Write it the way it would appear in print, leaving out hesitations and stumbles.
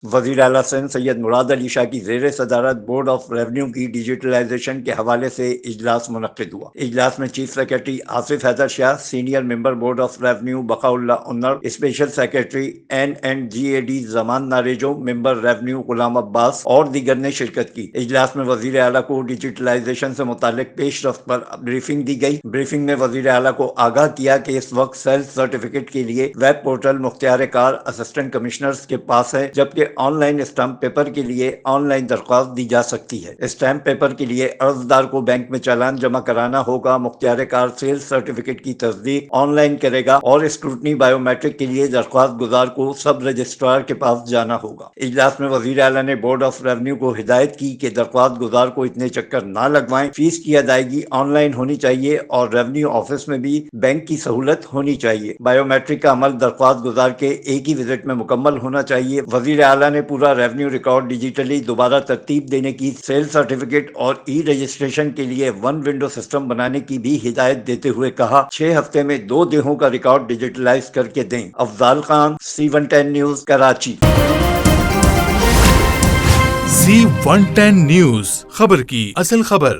وزیر اعلیٰ سندھ سید مراد علی شاہ کی زیر صدارت بورڈ آف ریونیو کی ڈیجیٹلائزیشن کے حوالے سے اجلاس منعقد ہوا۔ اجلاس میں chief secretary Asif Haider Shah, senior member board of revenue Baqa Ullah Unar, special secretary NNGAD Zaman ناریجو، member revenue Ghulam Abbas اور دیگر نے شرکت کی۔ اجلاس میں وزیر اعلیٰ کو ڈیجیٹلائزیشن سے متعلق پیش رفت پر بریفنگ دی گئی۔ بریفنگ میں وزیر اعلیٰ کو آگاہ کیا کہ اس وقت سیلف سرٹیفکیٹ کے لیے ویب پورٹل مختار کار اسسٹنٹ کمشنرز کے پاس ہے، جبکہ آن لائن اسٹمپ پیپر کے لیے آن لائن درخواست دی جا سکتی ہے۔ اسٹمپ پیپر کے لیے عرضدار کو بینک میں چالان جمع کرانا ہوگا۔ مختار کار سیلز سرٹیفکیٹ کی تصدیق آن لائن کرے گا اور اسکروٹنی بائیو میٹرک کے لیے درخواست گزار کو سب رجسٹرار کے پاس جانا ہوگا۔ اجلاس میں وزیر اعلیٰ نے بورڈ آف ریونیو کو ہدایت کی کہ درخواست گزار کو اتنے چکر نہ لگوائیں، فیس کی ادائیگی آن لائن ہونی چاہیے اور ریونیو آفس میں بھی بینک کی سہولت ہونی چاہیے۔ بائیو میٹرک کا عمل درخواست گزار کے ایک ہی وزٹ میں مکمل ہونا چاہیے۔ وزیر اعلیٰ نے پورا ریونیو ریکارڈ ڈیجیٹلی دوبارہ ترتیب دینے کی، سیل سرٹیفکیٹ اور ای رجسٹریشن کے لیے ون ونڈو سسٹم بنانے کی بھی ہدایت دیتے ہوئے کہا 6 ہفتے میں 2 دیہوں کا ریکارڈ ڈیجیٹلائز کر کے دیں۔ Afzal Khan, C110 news, Karachi. C110 news, خبر کی اصل خبر۔